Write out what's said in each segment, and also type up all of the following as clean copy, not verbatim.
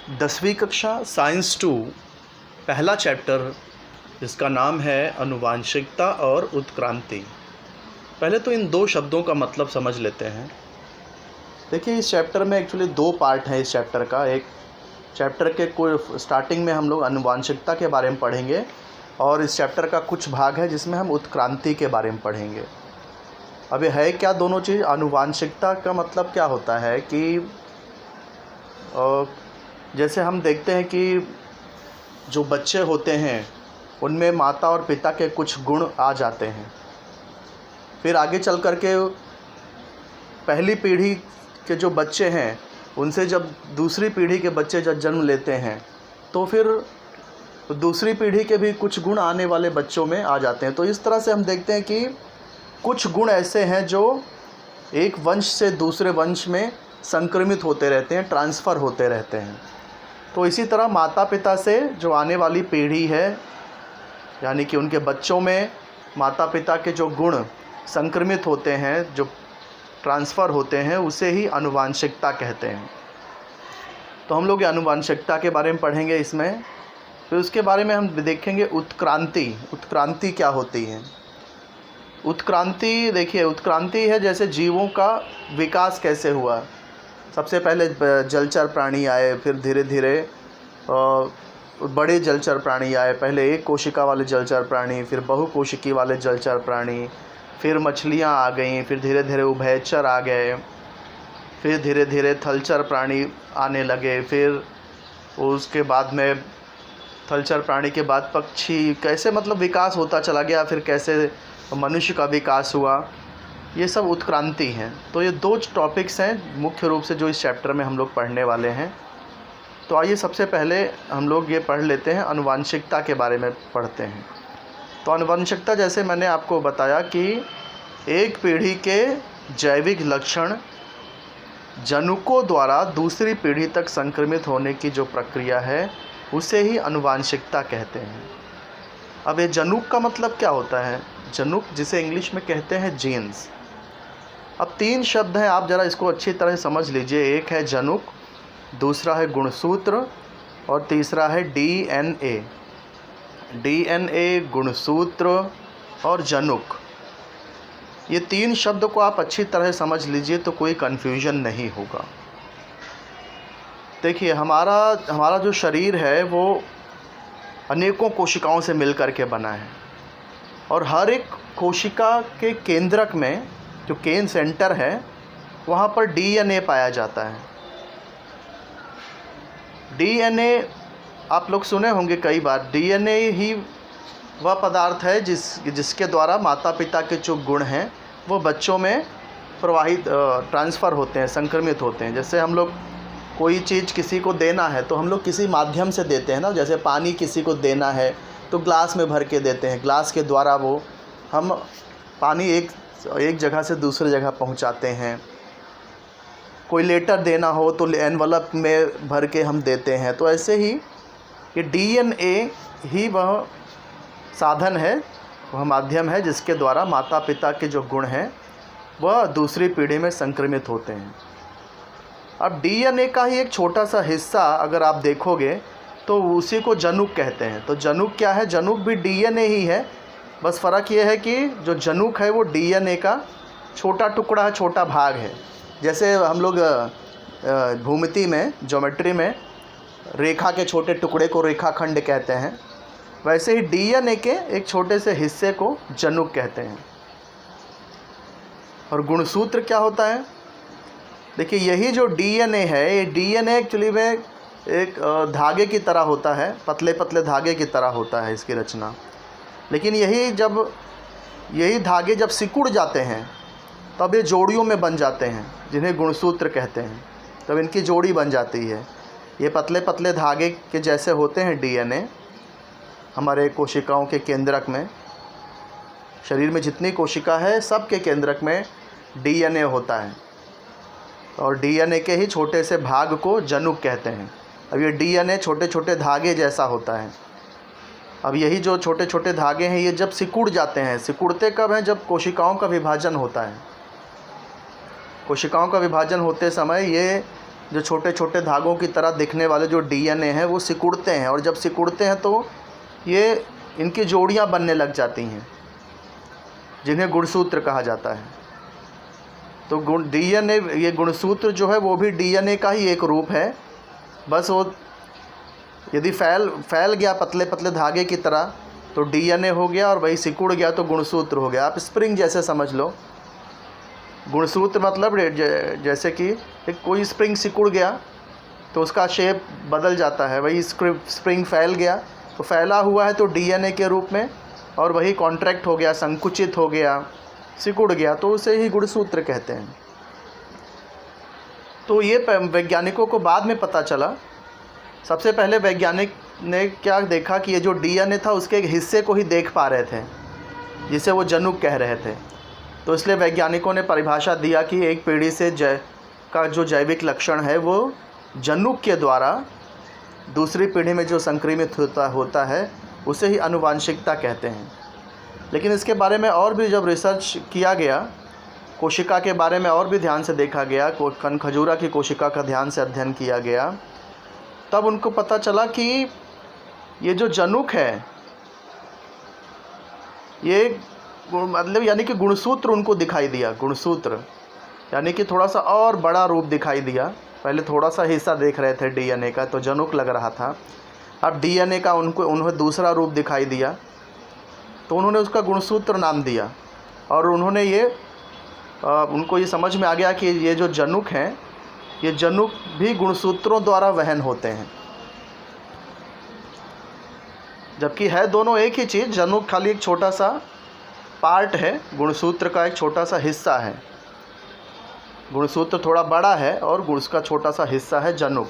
10वीं कक्षा साइंस 2 पहला चैप्टर जिसका नाम है आनुवांशिकता और उत्क्रांति। पहले तो इन दो शब्दों का मतलब समझ लेते हैं। देखिए, इस चैप्टर में एक्चुअली दो पार्ट हैं। इस चैप्टर का एक चैप्टर के कोई स्टार्टिंग में हम लोग आनुवांशिकता के बारे में पढ़ेंगे और इस चैप्टर का कुछ भाग है जिसमें हम उत्क्रांति के बारे में पढ़ेंगे। अब ये है क्या दोनों चीज़? आनुवांशिकता का मतलब क्या होता है कि जैसे हम देखते हैं कि जो बच्चे होते हैं उनमें माता और पिता के कुछ गुण आ जाते हैं। फिर आगे चल कर के पहली पीढ़ी के जो बच्चे हैं उनसे जब दूसरी पीढ़ी के बच्चे जब जन्म लेते हैं तो फिर दूसरी पीढ़ी के भी कुछ गुण आने वाले बच्चों में आ जाते हैं। तो इस तरह से हम देखते हैं कि कुछ गुण ऐसे हैं जो एक वंश से दूसरे वंश में संक्रमित होते रहते हैं, ट्रांसफ़र होते रहते हैं। तो इसी तरह माता पिता से जो आने वाली पीढ़ी है, यानी कि उनके बच्चों में माता पिता के जो गुण संक्रमित होते हैं, जो ट्रांसफ़र होते हैं, उसे ही आनुवांशिकता कहते हैं। तो हम लोग ये आनुवांशिकता के बारे में पढ़ेंगे इसमें। फिर उसके बारे में हम देखेंगे उत्क्रांति। उत्क्रांति क्या होती है? उत्क्रांति, देखिए, उत्क्रांति है जैसे जीवों का विकास कैसे हुआ। सबसे पहले जलचर प्राणी आए, फिर धीरे धीरे बड़े जलचर प्राणी आए। पहले एक कोशिका वाले जलचर प्राणी, फिर बहुकोशिकी वाले जलचर प्राणी, फिर मछलियाँ आ गईं, फिर धीरे धीरे उभयचर आ गए, फिर धीरे धीरे थलचर प्राणी आने लगे, फिर उसके बाद में थलचर प्राणी के बाद पक्षी, कैसे मतलब विकास होता चला गया, फिर कैसे मनुष्य का विकास हुआ। ये सब उत्क्रांति हैं। तो ये दो टॉपिक्स हैं मुख्य रूप से जो इस चैप्टर में हम लोग पढ़ने वाले हैं। तो आइए सबसे पहले हम लोग ये पढ़ लेते हैं, आनुवांशिकता के बारे में पढ़ते हैं। तो आनुवांशिकता, जैसे मैंने आपको बताया कि एक पीढ़ी के जैविक लक्षण जनुकों द्वारा दूसरी पीढ़ी तक संक्रमित होने की जो प्रक्रिया है उसे ही आनुवांशिकता कहते हैं। अब ये जनुक का मतलब क्या होता है? जनुक, जिसे इंग्लिश में कहते हैं जीन्स। अब तीन शब्द हैं, आप ज़रा इसको अच्छी तरह समझ लीजिए। एक है जनुक, दूसरा है गुणसूत्र और तीसरा है डीएनए। डीएनए, गुणसूत्र और जनुक, ये तीन शब्द को आप अच्छी तरह समझ लीजिए तो कोई कन्फ्यूजन नहीं होगा। देखिए, हमारा जो शरीर है वो अनेकों कोशिकाओं से मिलकर के बना है और हर एक कोशिका के केंद्रक में, जो केंद्र सेंटर है, वहाँ पर डीएनए पाया जाता है। डीएनए आप लोग सुने होंगे कई बार। डीएनए ही वह पदार्थ है जिसके द्वारा माता पिता के जो गुण हैं वो बच्चों में प्रवाहित, ट्रांसफ़र होते हैं, संक्रमित होते हैं। जैसे हम लोग कोई चीज़ किसी को देना है तो हम लोग किसी माध्यम से देते हैं ना। जैसे पानी किसी को देना है तो ग्लास में भर के देते हैं। ग्लास के द्वारा वो हम पानी एक जगह से दूसरी जगह पहुंचाते हैं। कोई लेटर देना हो तो एनवलप में भर के हम देते हैं। तो ऐसे ही ये डीएनए ही वह साधन है, वह माध्यम है जिसके द्वारा माता पिता के जो गुण हैं वह दूसरी पीढ़ी में संक्रमित होते हैं। अब डीएनए का ही एक छोटा सा हिस्सा अगर आप देखोगे तो उसी को जनुक कहते हैं। तो जनुक क्या है? जनुक भी डीएनए ही है, बस फ़र्क ये है कि जो जनुक है वो डीएनए का छोटा टुकड़ा है, छोटा भाग है। जैसे हम लोग भूमिति में, ज्योमेट्री में रेखा के छोटे टुकड़े को रेखाखंड कहते हैं, वैसे ही डीएनए के एक छोटे से हिस्से को जनुक कहते हैं। और गुणसूत्र क्या होता है? देखिए, यही जो डीएनए है, ये डीएनए एक्चुअली में एक धागे की तरह होता है, पतले पतले धागे की तरह होता है इसकी रचना। लेकिन यही धागे जब सिकुड़ जाते हैं तब ये जोड़ियों में बन जाते हैं, जिन्हें गुणसूत्र कहते हैं। तब इनकी जोड़ी बन जाती है। ये पतले पतले धागे के जैसे होते हैं डीएनए हमारे कोशिकाओं के केंद्रक में। शरीर में जितनी कोशिका है सब के केंद्रक में डीएनए होता है और डीएनए के ही छोटे से भाग को जनुक कहते हैं। अब ये डीएनए छोटे छोटे धागे जैसा होता है। अब यही जो छोटे छोटे धागे हैं ये जब सिकुड़ जाते हैं, सिकुड़ते कब हैं? जब कोशिकाओं का विभाजन होता है। कोशिकाओं का विभाजन होते समय ये जो छोटे छोटे धागों की तरह दिखने वाले जो डीएनए हैं वो सिकुड़ते हैं, और जब सिकुड़ते हैं तो ये इनकी जोड़ियां बनने लग जाती हैं, जिन्हें गुणसूत्र कहा जाता है। तो डीएनए, ये गुणसूत्र जो है वो भी डीएनए का ही एक रूप है, बस वो यदि फैल गया पतले पतले धागे की तरह तो डीएनए हो गया, और वही सिकुड़ गया तो गुणसूत्र हो गया। आप स्प्रिंग जैसे समझ लो। गुणसूत्र मतलब जैसे कि एक कोई स्प्रिंग सिकुड़ गया तो उसका शेप बदल जाता है, वही स्प्रिंग फैल गया तो फैला हुआ है तो डीएनए के रूप में, और वही कॉन्ट्रैक्ट हो गया, संकुचित हो गया, सिकुड़ गया, तो उसे ही गुणसूत्र कहते हैं। तो ये वैज्ञानिकों को बाद में पता चला। सबसे पहले वैज्ञानिक ने क्या देखा कि ये जो डीएनए था उसके एक हिस्से को ही देख पा रहे थे, जिसे वो जनुक कह रहे थे। तो इसलिए वैज्ञानिकों ने परिभाषा दिया कि एक पीढ़ी से का जो जैविक लक्षण है वो जनुक के द्वारा दूसरी पीढ़ी में जो संक्रमित होता है उसे ही आनुवांशिकता कहते हैं। लेकिन इसके बारे में और भी जब रिसर्च किया गया, कोशिका के बारे में और भी ध्यान से देखा गया, कनखजूरा की कोशिका का ध्यान से अध्ययन किया गया, तब उनको पता चला कि ये जो जनुक है ये मतलब यानी कि गुणसूत्र उनको दिखाई दिया। गुणसूत्र यानी कि थोड़ा सा और बड़ा रूप दिखाई दिया। पहले थोड़ा सा हिस्सा देख रहे थे डीएनए का तो जनुक लग रहा था, अब डीएनए का उन्हें दूसरा रूप दिखाई दिया तो उन्होंने उसका गुणसूत्र नाम दिया। और उन्होंने उनको ये समझ में आ गया कि ये जो जनुक हैं, ये जनुक भी गुणसूत्रों द्वारा वहन होते हैं, जबकि है दोनों एक ही चीज़। जनुक खाली एक छोटा सा पार्ट है, गुणसूत्र का एक छोटा सा हिस्सा है। गुणसूत्र थोड़ा बड़ा है और उसका छोटा सा हिस्सा है जनुक।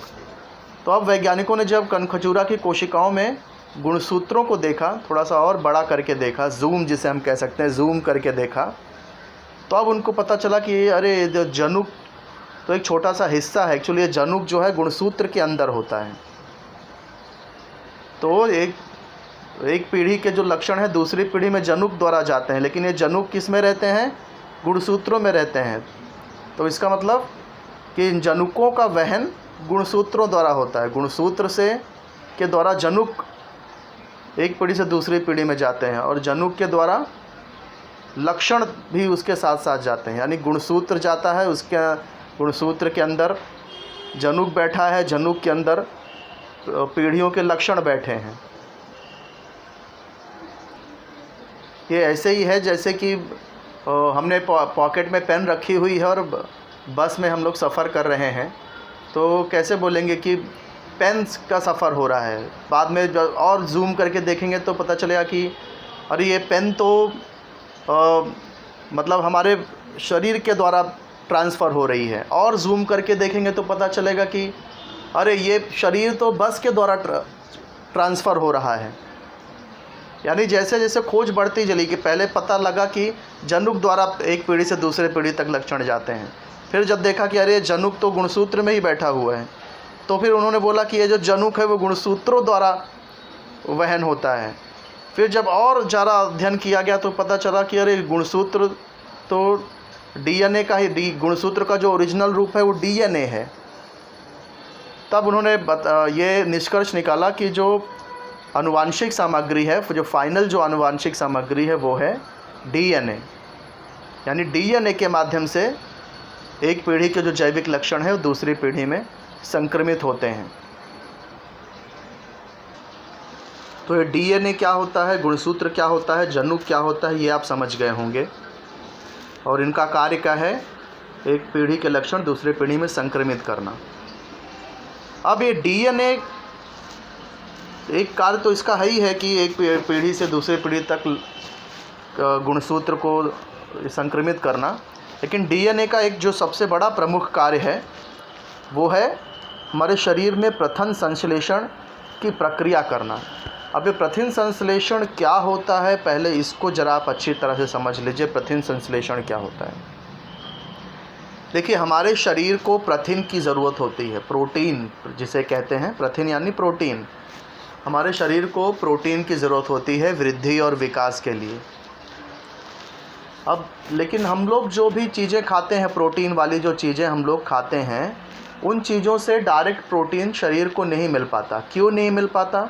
तो अब वैज्ञानिकों ने जब कनखजूरा की कोशिकाओं में गुणसूत्रों को देखा, थोड़ा सा और बड़ा करके देखा, जूम जिसे हम कह सकते हैं, जूम करके देखा, तो अब उनको पता चला कि अरे जो जनुक तो एक छोटा सा हिस्सा है, एक्चुअली ये जनुक जो है गुणसूत्र के अंदर होता है। तो एक पीढ़ी के जो लक्षण है दूसरी पीढ़ी में जनुक द्वारा जाते हैं, लेकिन ये जनुक किस में रहते हैं? गुणसूत्रों में रहते हैं। तो इसका मतलब कि इन जनुकों का वहन गुणसूत्रों द्वारा होता है। गुणसूत्र के द्वारा जनुक एक पीढ़ी से दूसरी पीढ़ी में जाते हैं, और जनुक के द्वारा लक्षण भी उसके साथ साथ जाते हैं। यानी गुणसूत्र जाता है, उसके गुणसूत्र के अंदर जनुक बैठा है, जनुक के अंदर पीढ़ियों के लक्षण बैठे हैं। ये ऐसे ही है जैसे कि हमने पॉकेट में पेन रखी हुई है और बस में हम लोग सफ़र कर रहे हैं, तो कैसे बोलेंगे कि पेन का सफ़र हो रहा है। बाद में और जूम करके देखेंगे तो पता चलेगा कि अरे ये पेन तो मतलब हमारे शरीर के द्वारा ट्रांसफ़र हो रही है। और जूम करके देखेंगे तो पता चलेगा कि अरे ये शरीर तो बस के द्वारा ट्रांसफ़र हो रहा है। यानी जैसे जैसे खोज बढ़ती चली कि पहले पता लगा कि जनुक द्वारा एक पीढ़ी से दूसरे पीढ़ी तक लक्षण जाते हैं, फिर जब देखा कि अरे जनुक तो गुणसूत्र में ही बैठा हुआ है, तो फिर उन्होंने बोला कि ये जो जनुक है वो गुणसूत्रों द्वारा वहन होता है। फिर जब और ज़्यादा अध्ययन किया गया तो पता चला कि अरे गुणसूत्र तो डीएनए का ही, गुणसूत्र का जो ओरिजिनल रूप है वो डीएनए है। तब उन्होंने ये निष्कर्ष निकाला कि जो आनुवांशिक सामग्री है, जो फाइनल जो आनुवांशिक सामग्री है वो है डीएनए। यानी डीएनए के माध्यम से एक पीढ़ी के जो जैविक लक्षण है वो दूसरी पीढ़ी में संक्रमित होते हैं। तो ये डीएनए क्या होता है, गुणसूत्र क्या होता है, जनुक क्या होता है, ये आप समझ गए होंगे। और इनका कार्य क्या है? एक पीढ़ी के लक्षण दूसरी पीढ़ी में संक्रमित करना। अब ये डीएनए एक कार्य तो इसका है ही है कि एक पीढ़ी से दूसरी पीढ़ी तक गुणसूत्र को संक्रमित करना, लेकिन डीएनए का एक जो सबसे बड़ा प्रमुख कार्य है वो है हमारे शरीर में प्रथन संश्लेषण की प्रक्रिया करना। अब ये प्रथिन संश्लेषण क्या होता है, पहले इसको ज़रा आप अच्छी तरह से समझ लीजिए। प्रथिन संश्लेषण क्या होता है? देखिए, हमारे शरीर को प्रथिन की ज़रूरत होती है, प्रोटीन जिसे कहते हैं। प्रथिन यानी प्रोटीन। हमारे शरीर को प्रोटीन की ज़रूरत होती है वृद्धि और विकास के लिए। अब लेकिन हम लोग जो भी चीज़ें खाते हैं, प्रोटीन वाली जो चीज़ें हम लोग खाते हैं, उन चीज़ों से डायरेक्ट प्रोटीन शरीर को नहीं मिल पाता। क्यों नहीं मिल पाता?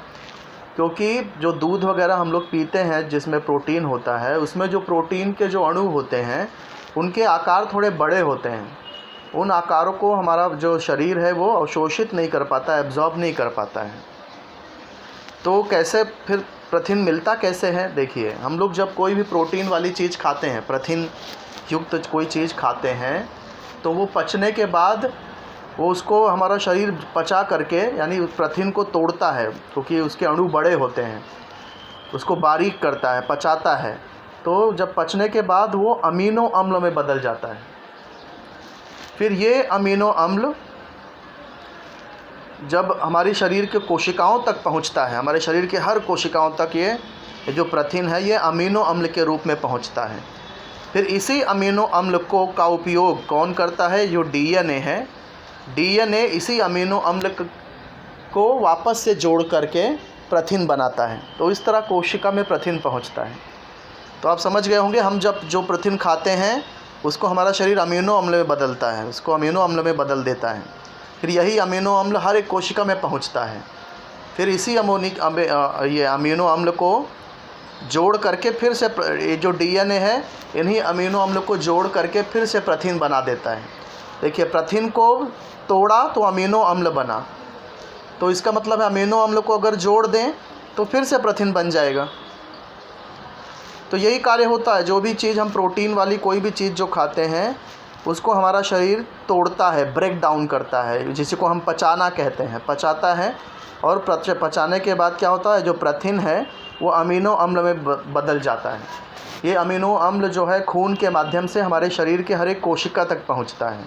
क्योंकि जो दूध वगैरह हम लोग पीते हैं जिसमें प्रोटीन होता है, उसमें जो प्रोटीन के जो अणु होते हैं उनके आकार थोड़े बड़े होते हैं। उन आकारों को हमारा जो शरीर है वो अवशोषित नहीं कर पाता, एब्जॉर्ब नहीं कर पाता है। तो कैसे फिर प्रोटीन मिलता कैसे है? देखिए, हम लोग जब कोई भी प्रोटीन वाली चीज़ खाते हैं, प्रोटीन युक्त कोई चीज़ खाते हैं, तो वो पचने के बाद वो उसको हमारा शरीर पचा करके, यानी उस प्रोटीन को तोड़ता है, क्योंकि उसके अणु बड़े होते हैं, उसको बारीक करता है, पचाता है। तो जब पचने के बाद वो अमीनो अम्ल में बदल जाता है। फिर ये अमीनो अम्ल जब हमारी शरीर के कोशिकाओं तक पहुंचता है, हमारे शरीर के हर कोशिकाओं तक ये जो प्रोटीन है ये अमीनो अम्ल के रूप में पहुंचता है। फिर इसी अमीनो अम्ल का उपयोग कौन करता है? जो डीएनए है। डीएनए इसी अमीनो अम्ल को वापस से जोड़ करके प्रोटीन बनाता है। तो इस तरह कोशिका में प्रोटीन पहुंचता है। तो आप समझ गए होंगे, हम जब जो प्रोटीन खाते हैं उसको हमारा शरीर अमीनो अम्ल में बदलता है, उसको अमीनो अम्ल में बदल देता है। फिर यही अमीनो अम्ल हर एक कोशिका में पहुंचता है। फिर इसी ये अमीनो अम्ल को जोड़ करके फिर से ये जो डीएनए है इन्हीं अमीनो अम्ल को जोड़ करके फिर से प्रोटीन बना देता है। देखिए, प्रोटीन को तोड़ा तो अमीनो अम्ल बना, तो इसका मतलब है अमीनो अम्ल को अगर जोड़ दें तो फिर से प्रोटीन बन जाएगा। तो यही कार्य होता है। जो भी चीज़ हम प्रोटीन वाली कोई भी चीज़ जो खाते हैं उसको हमारा शरीर तोड़ता है, ब्रेक डाउन करता है, जिसको हम पचाना कहते हैं, पचाता है। और पचाने के बाद क्या होता है? जो प्रोटीन है वो अमीनो अम्ल में बदल जाता है। ये अमीनो अम्ल जो है खून के माध्यम से हमारे शरीर के हर एक कोशिका तक पहुंचता है।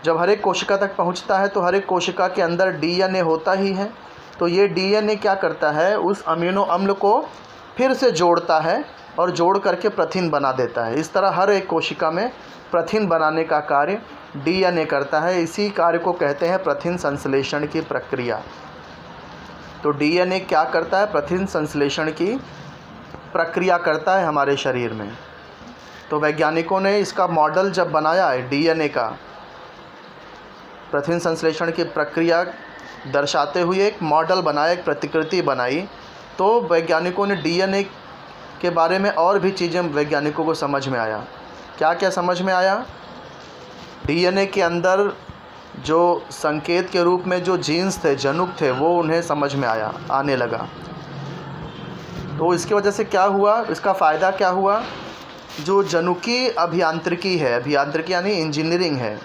जब हर एक कोशिका तक पहुंचता है तो हर एक कोशिका के अंदर डीएनए होता ही है। तो ये डीएनए क्या करता है? उस अमीनो अम्ल को फिर से जोड़ता है और जोड़ करके प्रोटीन बना देता है। इस तरह हर एक कोशिका में प्रोटीन बनाने का कार्य डीएनए करता है। इसी कार्य को कहते हैं प्रोटीन संश्लेषण की प्रक्रिया। तो डीएनए क्या करता है? प्रोटीन संश्लेषण की प्रक्रिया करता है हमारे शरीर में। तो वैज्ञानिकों ने इसका मॉडल जब बनाया है डीएनए का, प्रोटीन संश्लेषण की प्रक्रिया दर्शाते हुए एक मॉडल बनाया, एक प्रतिकृति बनाई। तो वैज्ञानिकों ने डीएनए के बारे में और भी चीज़ें वैज्ञानिकों को समझ में आया। क्या क्या समझ में आया? डीएनए के अंदर जो संकेत के रूप में जो जीन्स थे, जनुक थे, वो उन्हें समझ में आने लगा। तो इसकी वजह से क्या हुआ? इसका फ़ायदा क्या हुआ? जो जनुकी अभियांत्रिकी है, अभियांत्रिकी यानी इंजीनियरिंग है,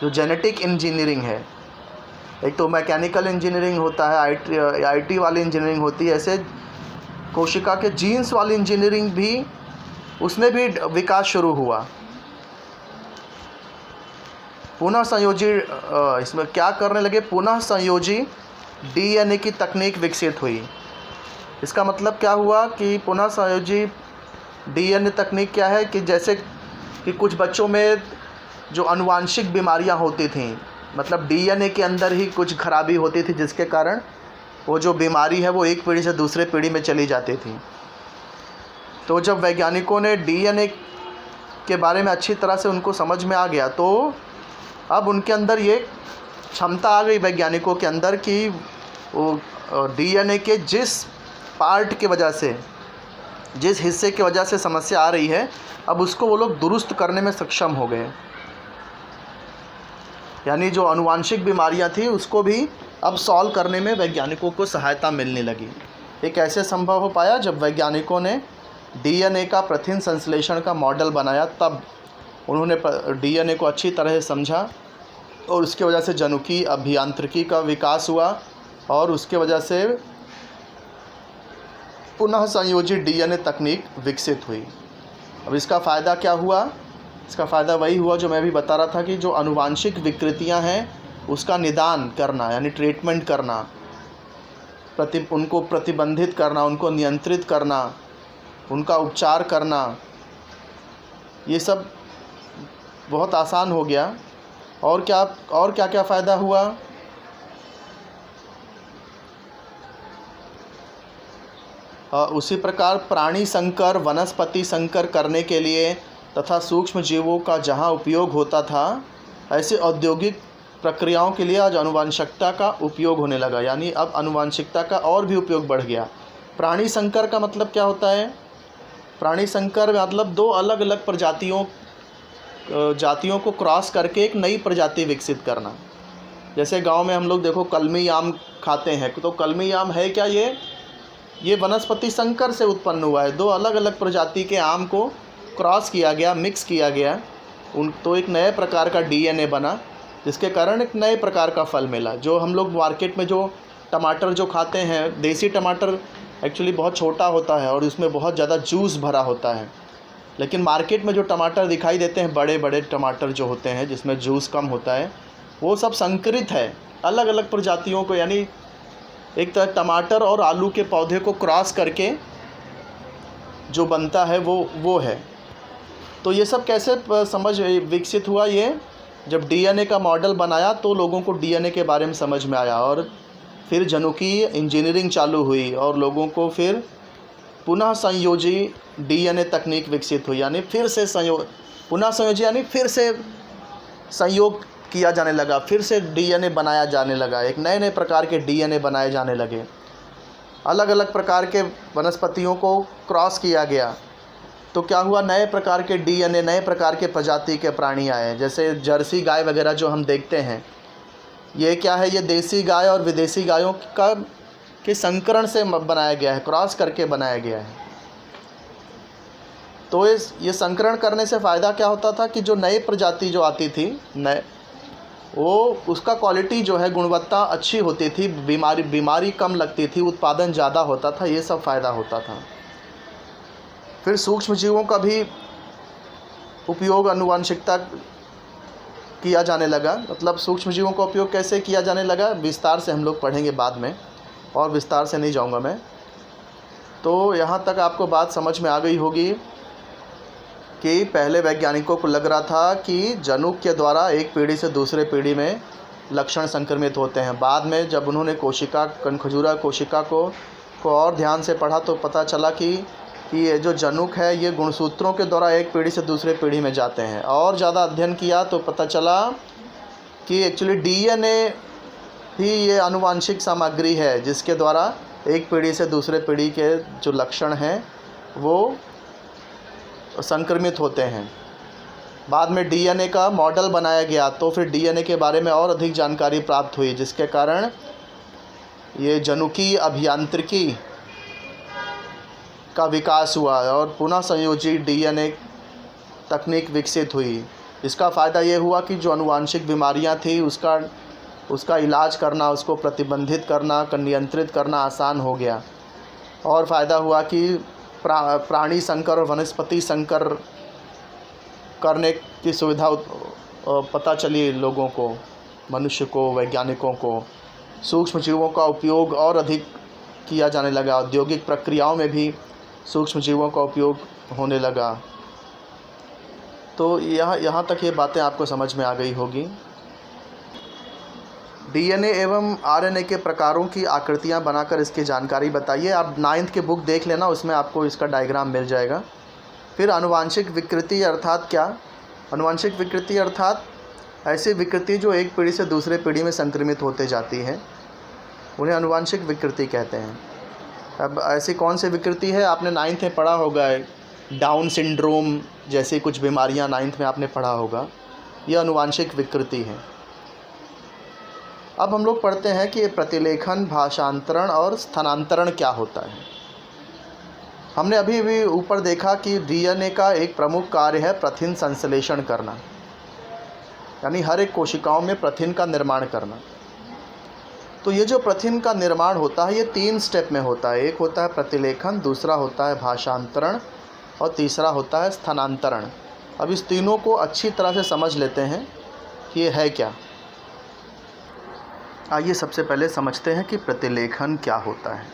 जो जेनेटिक इंजीनियरिंग है, एक तो मैकेनिकल इंजीनियरिंग होता है, आईटी वाली इंजीनियरिंग होती है, ऐसे कोशिका के जीन्स वाली इंजीनियरिंग भी, उसमें भी विकास शुरू हुआ। पुनः संयोजी इसमें क्या करने लगे? पुनः संयोजी डीएनए की तकनीक विकसित हुई। इसका मतलब क्या हुआ कि पुनः संयोजी डीएनए तकनीक क्या है कि जैसे कि कुछ बच्चों में जो आनुवांशिक बीमारियां होती थीं, मतलब डीएनए के अंदर ही कुछ खराबी होती थी जिसके कारण वो जो बीमारी है वो एक पीढ़ी से दूसरे पीढ़ी में चली जाती थी। तो जब वैज्ञानिकों ने डीएनए के बारे में अच्छी तरह से उनको समझ में आ गया, तो अब उनके अंदर ये क्षमता आ गई वैज्ञानिकों के अंदर कि वो डीएनए के जिस पार्ट की वजह से, जिस हिस्से की वजह से समस्या आ रही है, अब उसको वो लोग दुरुस्त करने में सक्षम हो गए। यानी जो आनुवांशिक बीमारियां थी उसको भी अब सॉल्व करने में वैज्ञानिकों को सहायता मिलने लगी। ये कैसे संभव हो पाया? जब वैज्ञानिकों ने डीएनए का प्रोटीन संश्लेषण का मॉडल बनाया, तब उन्होंने डीएनए को अच्छी तरह से समझा और उसके वजह से जनुकी अभियांत्रिकी का विकास हुआ और उसके वजह से पुनः संयोजी डीएनए तकनीक विकसित हुई। अब इसका फ़ायदा क्या हुआ? इसका फ़ायदा वही हुआ जो मैं भी बता रहा था कि जो आनुवांशिक विकृतियां हैं उसका निदान करना, यानी ट्रीटमेंट करना, उनको प्रतिबंधित करना, उनको नियंत्रित करना, उनका उपचार करना, ये सब बहुत आसान हो गया। और क्या फ़ायदा हुआ? उसी प्रकार प्राणी संकर, वनस्पति संकर करने के लिए तथा सूक्ष्म जीवों का जहाँ उपयोग होता था, ऐसे औद्योगिक प्रक्रियाओं के लिए आज आनुवंशिकता का उपयोग होने लगा, यानी अब आनुवंशिकता का और भी उपयोग बढ़ गया। प्राणी संकर का मतलब क्या होता है? प्राणी संकर मतलब दो अलग अलग जातियों को क्रॉस करके एक नई प्रजाति विकसित करना। जैसे गांव में हम लोग देखो कलमी आम खाते हैं, तो कलमी आम है क्या? ये वनस्पति संकर से उत्पन्न हुआ है। दो अलग अलग प्रजाति के आम को क्रॉस किया गया, मिक्स किया गया, तो एक नए प्रकार का डीएनए बना, जिसके कारण एक नए प्रकार का फल मिला। जो हम लोग मार्केट में जो टमाटर जो खाते हैं, देसी टमाटर एक्चुअली बहुत छोटा होता है और उसमें बहुत ज़्यादा जूस भरा होता है। लेकिन मार्केट में जो टमाटर दिखाई देते हैं, बड़े बड़े टमाटर जो होते हैं जिसमें जूस कम होता है, वो सब संकरित है अलग अलग प्रजातियों को, यानी एक तरह टमाटर और आलू के पौधे को क्रॉस करके जो बनता है वो है। तो ये सब कैसे समझ विकसित हुआ? ये जब डीएनए का मॉडल बनाया तो लोगों को डीएनए के बारे में समझ में आया, और फिर जनुकीय इंजीनियरिंग चालू हुई और लोगों को फिर पुनः संयोजी डीएनए तकनीक विकसित हुई, यानी फिर से पुनः संयोजी यानी फिर से संयोग किया जाने लगा, फिर से डीएनए बनाया जाने लगा, एक नए नए प्रकार के डीएनए बनाए जाने लगे। अलग अलग प्रकार के वनस्पतियों को क्रॉस किया गया, तो क्या हुआ? नए प्रकार के डीएनए, नए प्रकार के प्रजाति के प्राणी आए। जैसे जर्सी गाय वगैरह जो हम देखते हैं, ये क्या है? ये देसी गाय और विदेशी गायों के संकरण से बनाया गया है, क्रॉस करके बनाया गया है। तो ये संकरण करने से फ़ायदा क्या होता था कि जो नई प्रजाति जो आती थी, उसका क्वालिटी जो है, गुणवत्ता अच्छी होती थी, बीमारी कम लगती थी, उत्पादन ज़्यादा होता था, ये सब फ़ायदा होता था। फिर सूक्ष्म जीवों का भी उपयोग आनुवंशिकता किया जाने लगा। मतलब सूक्ष्म जीवों का उपयोग कैसे किया जाने लगा, विस्तार से हम लोग पढ़ेंगे बाद में, और विस्तार से नहीं जाऊंगा मैं। तो यहाँ तक आपको बात समझ में आ गई होगी कि पहले वैज्ञानिकों को लग रहा था कि जनुक के द्वारा एक पीढ़ी से दूसरे पीढ़ी में लक्षण संक्रमित होते हैं। बाद में जब उन्होंने कनखजूरा कोशिका को और ध्यान से पढ़ा तो पता चला कि ये जो जनुक है ये गुणसूत्रों के द्वारा एक पीढ़ी से दूसरे पीढ़ी में जाते हैं। और ज़्यादा अध्ययन किया तो पता चला कि एक्चुअली डीएनए ही ये आनुवांशिक सामग्री है जिसके द्वारा एक पीढ़ी से दूसरे पीढ़ी के जो लक्षण हैं वो संक्रमित होते हैं। बाद में डीएनए का मॉडल बनाया गया, तो फिर डीएनए के बारे में और अधिक जानकारी प्राप्त हुई, जिसके कारण ये जनुकीय अभियांत्रिकी का विकास हुआ और पुनः संयोजी डीएनए तकनीक विकसित हुई। इसका फ़ायदा ये हुआ कि जो आनुवांशिक बीमारियां थी उसका इलाज करना, उसको प्रतिबंधित करना, नियंत्रित करना आसान हो गया। और फ़ायदा हुआ कि प्राणी संकर और वनस्पति संकर करने की सुविधा पता चली लोगों को, मनुष्य को, वैज्ञानिकों को। सूक्ष्म जीवों का उपयोग और अधिक किया जाने लगा, औद्योगिक प्रक्रियाओं में भी सूक्ष्म जीवों का उपयोग होने लगा। तो यहाँ तक ये बातें आपको समझ में आ गई होगी। डीएनए एवं आरएनए के प्रकारों की आकृतियाँ बनाकर इसकी जानकारी बताइए। आप 9th के बुक देख लेना, उसमें आपको इसका डायग्राम मिल जाएगा। फिर आनुवांशिक विकृति अर्थात क्या? आनुवांशिक विकृति अर्थात ऐसी विकृति जो एक पीढ़ी से दूसरे पीढ़ी में संक्रमित होते जाती है, उन्हें आनुवांशिक विकृति कहते हैं। अब ऐसी कौन सी विकृति है? आपने 9th में पढ़ा होगा, डाउन सिंड्रोम जैसी कुछ बीमारियां 9th में आपने पढ़ा होगा, यह आनुवांशिक विकृति है। अब हम लोग पढ़ते हैं कि प्रतिलेखन, भाषांतरण और स्थानांतरण क्या होता है। हमने अभी भी ऊपर देखा कि डीएनए का एक प्रमुख कार्य है प्रथिन संश्लेषण करना, यानी हर एक कोशिकाओं में प्रथिन का निर्माण करना। तो ये जो प्रथिन का निर्माण होता है ये 3 स्टेप में होता है। एक होता है प्रतिलेखन, दूसरा होता है भाषांतरण और तीसरा होता है स्थानांतरण। अब इस तीनों को अच्छी तरह से समझ लेते हैं कि ये है क्या। आइए सबसे पहले समझते हैं कि प्रतिलेखन क्या होता है।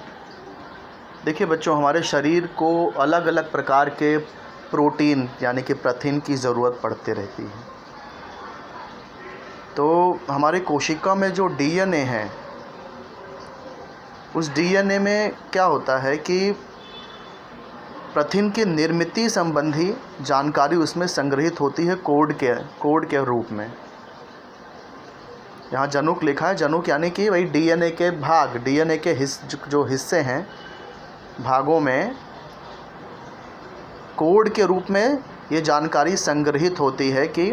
देखिए बच्चों, हमारे शरीर को अलग अलग प्रकार के प्रोटीन यानी कि प्रथिन की ज़रूरत पड़ती रहती है। तो हमारे कोशिका में जो डीएनए है, उस डीएनए में क्या होता है कि प्रथिन की निर्मित संबंधी जानकारी उसमें संग्रहित होती है कोड के रूप में। यहाँ जनुक लिखा है, जनुक यानी कि वही डीएनए के भाग, डीएनए के जो हिस्से हैं, भागों में कोड के रूप में ये जानकारी संग्रहित होती है कि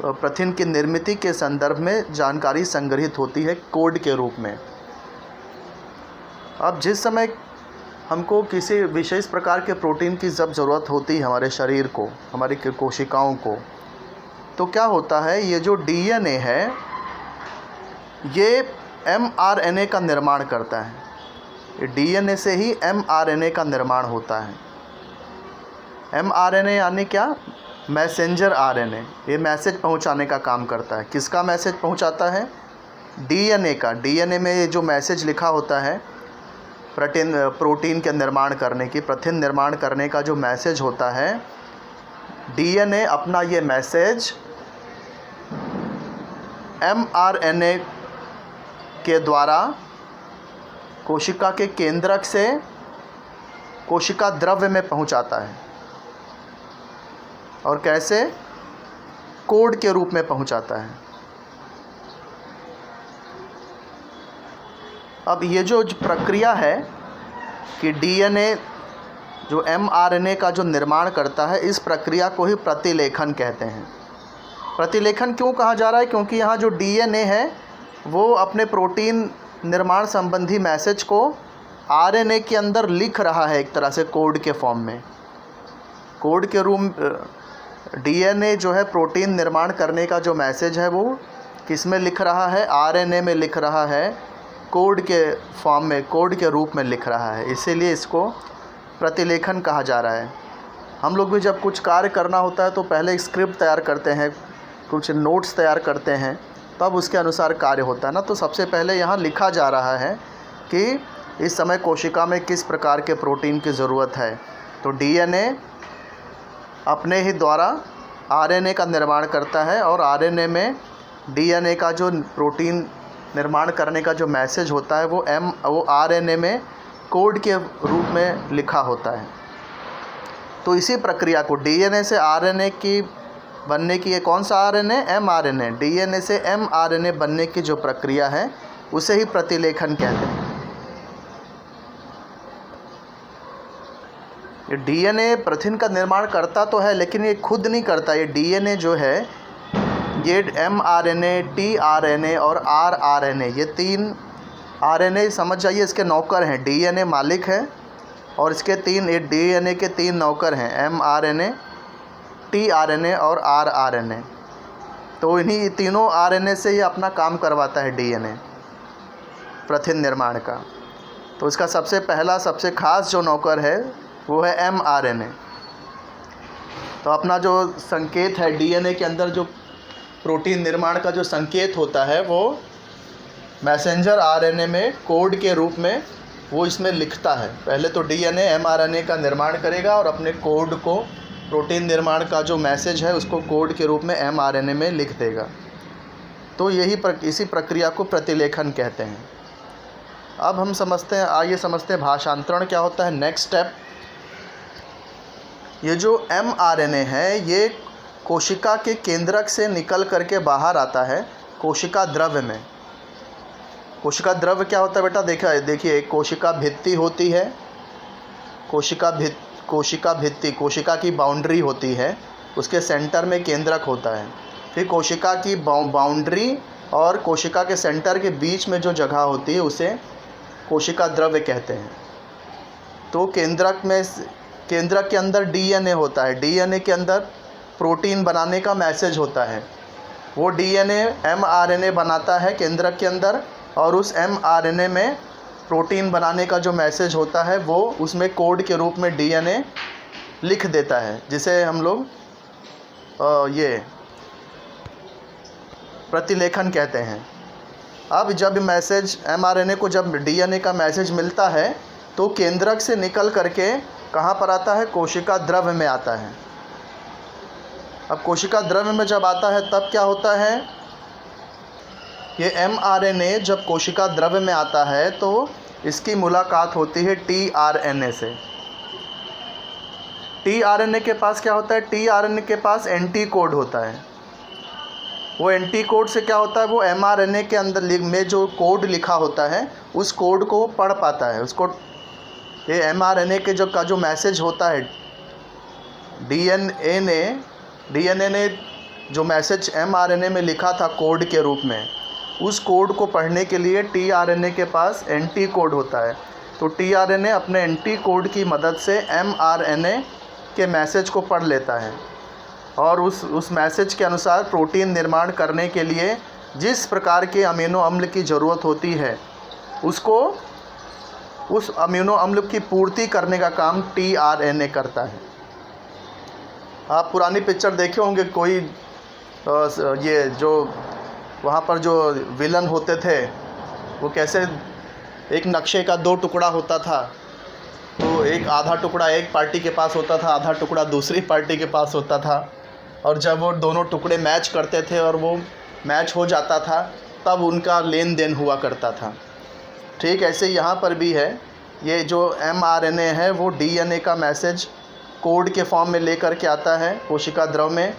प्रथिन की निर्मिति के संदर्भ में जानकारी संग्रहित होती है कोड के रूप में। अब जिस समय हमको किसी विशेष प्रकार के प्रोटीन की जब ज़रूरत होती है हमारे शरीर को, हमारी कोशिकाओं को, तो क्या होता है, ये जो डीएनए है ये एमआरएनए का निर्माण करता है। ये डीएनए से ही एमआरएनए का निर्माण होता है। एमआरएनए यानी क्या? Messenger RNA. ये मैसेज पहुंचाने का काम करता है। किसका मैसेज पहुंचाता है? डीएनए का। डीएनए में ये जो मैसेज लिखा होता है प्रोटीन के निर्माण करने की, प्रथिन निर्माण करने का जो मैसेज होता है, डीएनए अपना ये मैसेज एमआरएनए के द्वारा कोशिका के केंद्रक से कोशिका द्रव्य में पहुंचाता है। और कैसे? कोड के रूप में पहुंचाता है। अब ये जो प्रक्रिया है कि डीएनए जो एमआरएनए का जो निर्माण करता है, इस प्रक्रिया को ही प्रतिलेखन कहते हैं। प्रतिलेखन क्यों कहा जा रहा है? क्योंकि यहाँ जो डीएनए है वो अपने प्रोटीन निर्माण संबंधी मैसेज को आरएनए के अंदर लिख रहा है, एक तरह से कोड के फॉर्म में। कोड के रूप डीएनए जो है प्रोटीन निर्माण करने का जो मैसेज है वो किस में लिख रहा है? आरएनए में लिख रहा है, कोड के फॉर्म में, कोड के रूप में लिख रहा है। इसीलिए इसको प्रतिलेखन कहा जा रहा है। हम लोग भी जब कुछ कार्य करना होता है तो पहले एक स्क्रिप्ट तैयार करते हैं, कुछ नोट्स तैयार करते हैं, तब उसके अनुसार कार्य होता है ना। तो सबसे पहले यहाँ लिखा जा रहा है कि इस समय कोशिका में किस प्रकार के प्रोटीन की ज़रूरत है। तो डीएनए अपने ही द्वारा आरएनए का निर्माण करता है और आरएनए में डीएनए का जो प्रोटीन निर्माण करने का जो मैसेज होता है वो आरएनए में कोड के रूप में लिखा होता है। तो इसी प्रक्रिया को डीएनए से आरएनए की बनने की, ये कौन सा आरएनए? एमआरएनए। डीएनए से एमआरएनए बनने की जो प्रक्रिया है उसे ही प्रतिलेखन कहते हैं। ये डीएनए प्रथिन का निर्माण करता तो है, लेकिन ये खुद नहीं करता। ये डीएनए जो है, ये एमआरएनए, टीआरएनए और आरआरएनए, ये 3 आरएनए समझ जाइए इसके नौकर हैं। डीएनए मालिक है और इसके 3, ये डीएनए के 3 नौकर हैं, एमआरएनए, टीआरएनए और आरआरएनए। तो इन्हीं तीनों आरएनए से ही अपना काम करवाता है डीएनए प्रथिन निर्माण का। तो इसका सबसे पहला, सबसे खास जो नौकर है वो है एमआरएनए। तो अपना जो संकेत है डीएनए के अंदर, जो प्रोटीन निर्माण का जो संकेत होता है, वो मैसेंजर आरएनए में कोड के रूप में वो इसमें लिखता है। पहले तो डीएनए एमआरएनए का निर्माण करेगा और अपने कोड को, प्रोटीन निर्माण का जो मैसेज है उसको कोड के रूप में एमआरएनए में लिख देगा। तो इसी प्रक्रिया को प्रतिलेखन कहते हैं। अब हम समझते हैं, आइए समझते हैं भाषांतरण क्या होता है। नेक्स्ट स्टेप, ये जो एमआरएनए है ये कोशिका के केंद्रक से निकल करके बाहर आता है कोशिका द्रव्य में। कोशिका द्रव्य क्या होता है बेटा? देखिए एक कोशिका भित्ति होती है, कोशिका भित्ति कोशिका की बाउंड्री होती है, उसके सेंटर में केंद्रक होता है। फिर कोशिका की बाउंड्री और कोशिका के सेंटर के बीच में जो जगह होती है उसे कोशिका द्रव्य कहते हैं। तो केंद्रक के अंदर डीएनए होता है, डीएनए के अंदर प्रोटीन बनाने का मैसेज होता है। वो डीएनए एमआरएनए बनाता है केंद्रक के अंदर, और उस एमआरएनए में प्रोटीन बनाने का जो मैसेज होता है वो उसमें कोड के रूप में डीएनए लिख देता है, जिसे हम लोग ये प्रतिलेखन कहते हैं। अब जब मैसेज एमआरएनए को, जब डीएनए का मैसेज मिलता है तो केंद्रक से निकल करके कहाँ पर आता है? कोशिका द्रव्य में आता है। अब कोशिका द्रव्य में जब आता है तब क्या होता है? ये एमआरएनए जब कोशिका द्रव्य में आता है तो इसकी मुलाकात होती है टीआरएनए से। टीआरएनए के पास क्या होता है? टीआरएनए के पास एंटी कोड होता है। वो एंटीकोड से क्या होता है, वो mRNA के अंदर में जो कोड लिखा होता है उस कोड को पढ़ पाता है। उसको ये mRNA के जो मैसेज होता है, डीएनए ने जो मैसेज mRNA में लिखा था कोड के रूप में, उस कोड को पढ़ने के लिए tRNA के पास एंटी कोड होता है। तो tRNA अपने एंटी कोड की मदद से mRNA के मैसेज को पढ़ लेता है और उस मैसेज के अनुसार प्रोटीन निर्माण करने के लिए जिस प्रकार के अमीनो अम्ल की ज़रूरत होती है उसको उस अमीनो अम्ल की पूर्ति करने का काम tRNA करता है। आप पुरानी पिक्चर देखे होंगे, कोई ये जो वहाँ पर जो विलन होते थे वो कैसे एक नक्शे का 2 टुकड़ा होता था, तो एक आधा टुकड़ा एक पार्टी के पास होता था, आधा टुकड़ा दूसरी पार्टी के पास होता था, और जब वो दोनों टुकड़े मैच करते थे और वो मैच हो जाता था तब उनका लेन देन हुआ करता था। ठीक ऐसे यहाँ पर भी है, ये जो mRNA है वो DNA का मैसेज कोड के फॉर्म में लेकर के आता है कोशिका द्रव में।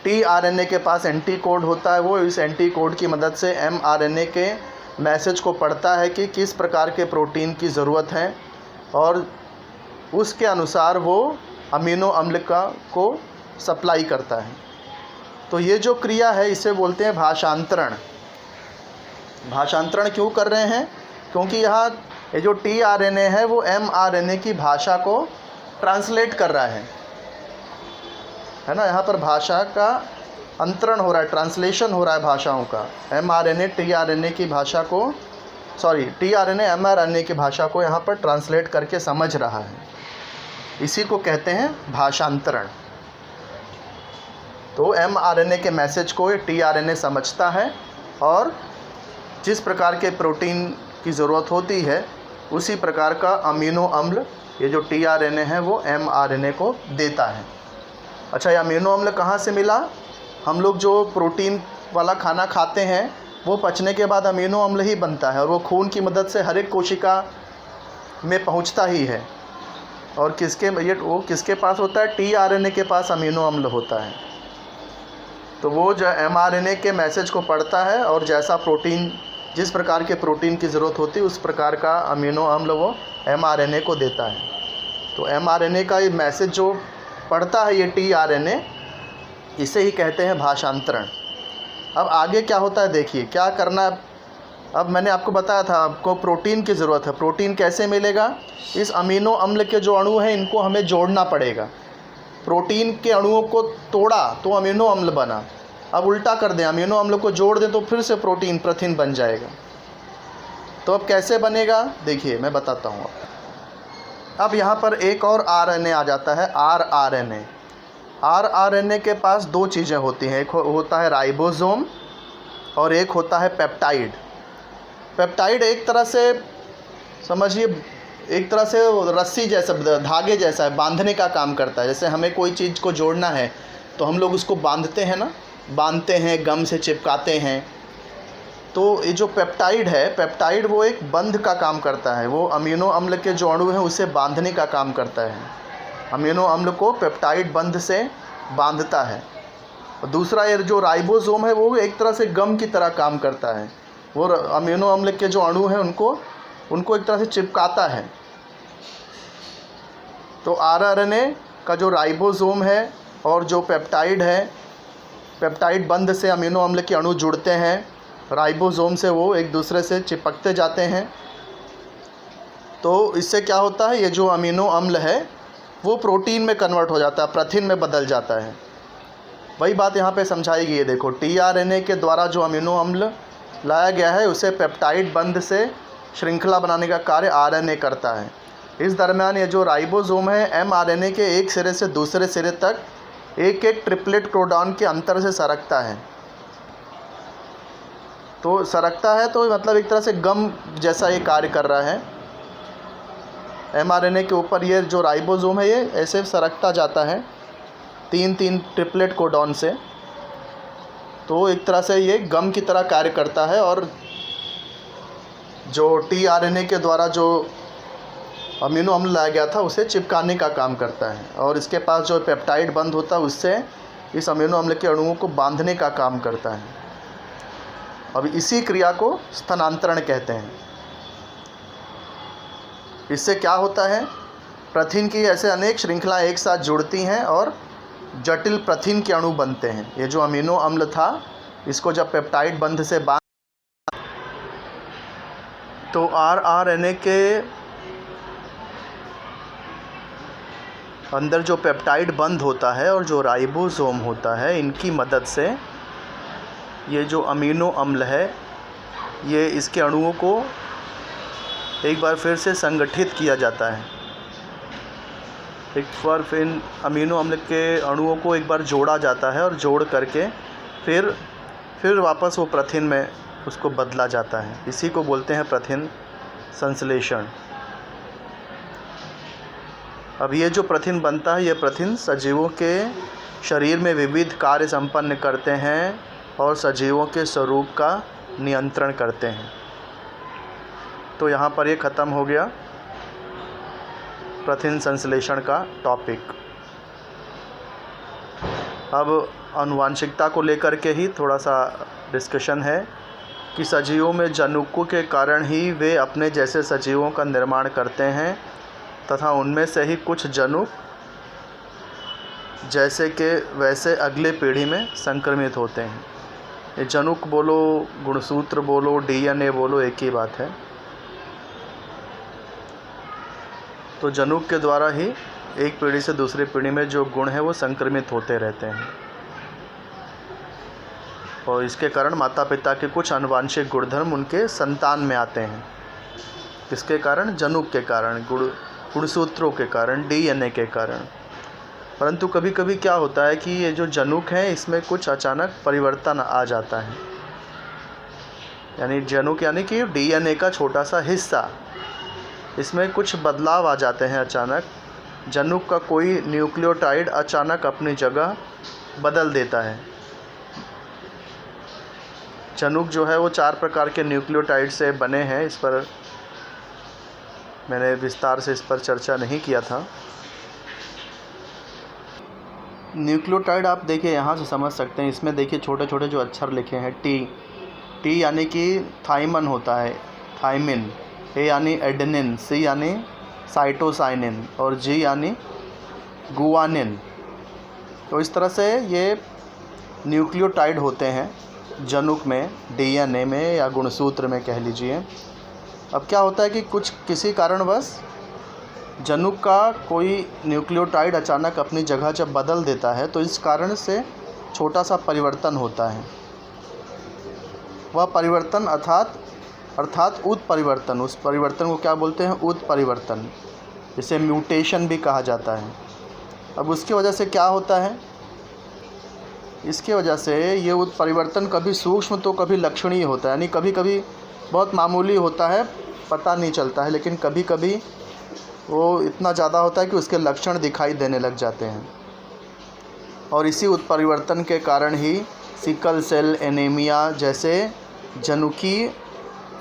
tRNA के पास एंटी कोड होता है, वो इस एंटी कोड की मदद से mRNA के मैसेज को पढ़ता है कि किस प्रकार के प्रोटीन की ज़रूरत है और उसके अनुसार वो अमीनो अम्ल को सप्लाई करता है। तो ये जो क्रिया है इसे बोलते हैं भाषांतरण। भाषांतरण क्यों कर रहे हैं? क्योंकि यहाँ ये जो tRNA है वो mRNA की भाषा को ट्रांसलेट कर रहा है ना। यहाँ पर भाषा का अंतरण हो रहा है, ट्रांसलेशन हो रहा है भाषाओं का। mRNA tRNA की भाषा को tRNA mRNA की भाषा को यहाँ पर ट्रांसलेट करके समझ रहा है, इसी को कहते हैं भाषांतरण। तो mRNA के मैसेज को tRNA समझता है और जिस प्रकार के प्रोटीन की ज़रूरत होती है उसी प्रकार का अमीनो अम्ल ये जो tRNA है वो mRNA को देता है। अच्छा, ये अमीनो अम्ल कहाँ से मिला? हम लोग जो प्रोटीन वाला खाना खाते हैं वो पचने के बाद अमीनो अम्ल ही बनता है और वो खून की मदद से हर एक कोशिका में पहुंचता ही है। और वो किसके पास होता है? tRNA के पास अमीनो अम्ल होता है। तो वो जो mRNA के मैसेज को पढ़ता है और जिस प्रकार के प्रोटीन की ज़रूरत होती है उस प्रकार का अमीनो अम्ल वो mRNA को देता है। तो mRNA का ये मैसेज जो पढ़ता है ये tRNA, इसे ही कहते हैं भाषांतरण। अब आगे क्या होता है देखिए, क्या करना है। अब मैंने आपको बताया था आपको प्रोटीन की ज़रूरत है। प्रोटीन कैसे मिलेगा? इस अमीनो अम्ल के जो अणु हैं इनको हमें जोड़ना पड़ेगा। प्रोटीन के अणुओं को तोड़ा तो अमीनो अम्ल बना, अब उल्टा कर दें, अमीनो अम्ल को जोड़ दें तो फिर से प्रोटीन बन जाएगा। तो अब कैसे बनेगा देखिए मैं बताता हूँ। अब यहाँ पर एक और RNA आ जाता है, rRNA। rRNA के पास 2 चीज़ें होती हैं, एक होता है राइबोसोम और एक होता है पेप्टाइड। पेप्टाइड एक तरह से समझिए, एक तरह से रस्सी जैसा, धागे जैसा है, बांधने का काम करता है। जैसे हमें कोई चीज़ को जोड़ना है तो हम लोग उसको बांधते हैं ना, बांधते हैं, गम से चिपकाते हैं। तो ये जो पेप्टाइड है, पेप्टाइड वो एक बंध का काम करता है, वो अमीनो अम्ल के जो अणु हैं उसे बांधने का काम करता है। अमीनो अम्ल को पेप्टाइड बंध से बांधता है। और दूसरा ये जो राइबोसोम है वो एक तरह से गम की तरह काम करता है, वो अमीनो अम्ल के जो अणु हैं उनको एक तरह से चिपकाता है। तो rRNA का जो राइबोसोम है और जो पेप्टाइड है, पेप्टाइड बंध से अमीनो अम्ल के अणु जुड़ते हैं, राइबोसोम से वो एक दूसरे से चिपकते जाते हैं। तो इससे क्या होता है, ये जो अमीनो अम्ल है वो प्रोटीन में कन्वर्ट हो जाता है, प्रथिन में बदल जाता है। वही बात यहाँ पे समझाई गई है। देखो, tRNA के द्वारा जो अमीनो अम्ल लाया गया है उसे पेप्टाइड बंध से श्रृंखला बनाने का कार्य RNA करता है। इस दरमियान ये जो राइबोसोम है mRNA के एक सिरे से दूसरे सिरे तक एक ट्रिपलेट कोडॉन के अंतर से सरकता है। तो सरकता है तो मतलब एक तरह से गम जैसा ये कार्य कर रहा है। mRNA के ऊपर ये जो राइबोसोम है ये ऐसे सरकता जाता है 3 ट्रिपलेट कोडॉन से। तो एक तरह से ये गम की तरह कार्य करता है और जो tRNA के द्वारा जो अमीनो अम्ल लाया गया था उसे चिपकाने का काम करता है। और इसके पास जो पेप्टाइड बंध होता है उससे इस अमीनो अम्ल के अणुओं को बांधने का काम करता है। अब इसी क्रिया को स्थानांतरण कहते हैं। इससे क्या होता है, प्रथिन की ऐसे अनेक श्रृंखलाएं एक साथ जुड़ती हैं और जटिल प्रथिन के अणु बनते हैं। ये जो अमीनो अम्ल था, इसको जब पेप्टाइड बंध से बांध तो आरएनए के अंदर जो पेप्टाइड बंध होता है और जो राइबोसोम होता है, इनकी मदद से ये जो अमीनो अम्ल है, ये इसके अणुओं को एक बार फिर से संगठित किया जाता है। एक बार फिर अमीनो अम्ल के अणुओं को एक बार जोड़ा जाता है और जोड़ करके फिर वापस वो प्रथिन में उसको बदला जाता है। इसी को बोलते हैं प्रथिन संश्लेषण। अब ये जो प्रथिन बनता है, ये प्रथिन सजीवों के शरीर में विविध कार्य संपन्न करते हैं और सजीवों के स्वरूप का नियंत्रण करते हैं। तो यहाँ पर ये ख़त्म हो गया प्रथिन संश्लेषण का टॉपिक। अब आनुवांशिकता को लेकर के ही थोड़ा सा डिस्कशन है कि सजीवों में जनुकों के कारण ही वे अपने जैसे सजीवों का निर्माण करते हैं तथा उनमें से ही कुछ जनुक जैसे के वैसे अगले पीढ़ी में संक्रमित होते हैं। ये जनुक बोलो, गुणसूत्र बोलो, डीएनए बोलो, एक ही बात है। तो जनुक के द्वारा ही एक पीढ़ी से दूसरी पीढ़ी में जो गुण है वो संक्रमित होते रहते हैं और इसके कारण माता पिता के कुछ आनुवांशिक गुणधर्म उनके संतान में आते हैं। इसके कारण जनुक के कारण, गुणसूत्रों के कारण, डीएनए के कारण। परंतु कभी कभी क्या होता है कि ये जो जनुक हैं, इसमें कुछ अचानक परिवर्तन आ जाता है। यानी जनुक यानी कि डीएनए का छोटा सा हिस्सा, इसमें कुछ बदलाव आ जाते हैं अचानक। जनुक का कोई न्यूक्लियोटाइड अचानक अपनी जगह बदल देता है। जनुक जो है वो 4 प्रकार के न्यूक्लियोटाइड से बने हैं। इस पर मैंने विस्तार से इस पर चर्चा नहीं किया था। न्यूक्लियोटाइड आप देखिए यहाँ से समझ सकते हैं। इसमें देखिए छोटे छोटे जो अक्षर लिखे हैं, टी यानी कि थाइमन होता है, थाइमिन। ए यानी एडेनिन, सी यानी साइटोसाइनिन और जी यानी गुआनिन। तो इस तरह से ये न्यूक्लियोटाइड होते हैं जनुक में, डीएनए में या गुणसूत्र में कह लीजिए। अब क्या होता है कि किसी कारणवश जनुक का कोई न्यूक्लियोटाइड अचानक अपनी जगह जब बदल देता है, तो इस कारण से छोटा सा परिवर्तन होता है। वह परिवर्तन अर्थात उत्परिवर्तन, उस परिवर्तन को क्या बोलते हैं, उत्परिवर्तन, जिसे म्यूटेशन भी कहा जाता है। अब उसकी वजह से क्या होता है, इसके वजह से ये उत्परिवर्तन कभी सूक्ष्म तो कभी लक्षणीय होता है। यानी कभी कभी बहुत मामूली होता है, पता नहीं चलता है, लेकिन कभी कभी वो इतना ज़्यादा होता है कि उसके लक्षण दिखाई देने लग जाते हैं। और इसी उत्परिवर्तन के कारण ही सिकल सेल एनीमिया जैसे जनुकी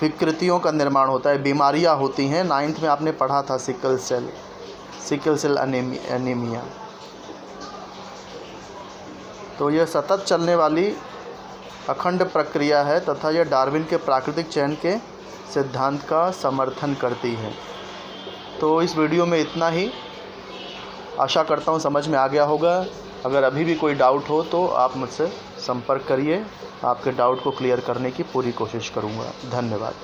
विकृतियों का निर्माण होता है, बीमारियां होती हैं। 9th में आपने पढ़ा था सिकल सेल एनीमिया। तो यह सतत चलने वाली अखंड प्रक्रिया है तथा यह डार्विन के प्राकृतिक चयन के सिद्धांत का समर्थन करती है। तो इस वीडियो में इतना ही। आशा करता हूँ समझ में आ गया होगा। अगर अभी भी कोई डाउट हो तो आप मुझसे संपर्क करिए, आपके डाउट को क्लियर करने की पूरी कोशिश करूँगा। धन्यवाद।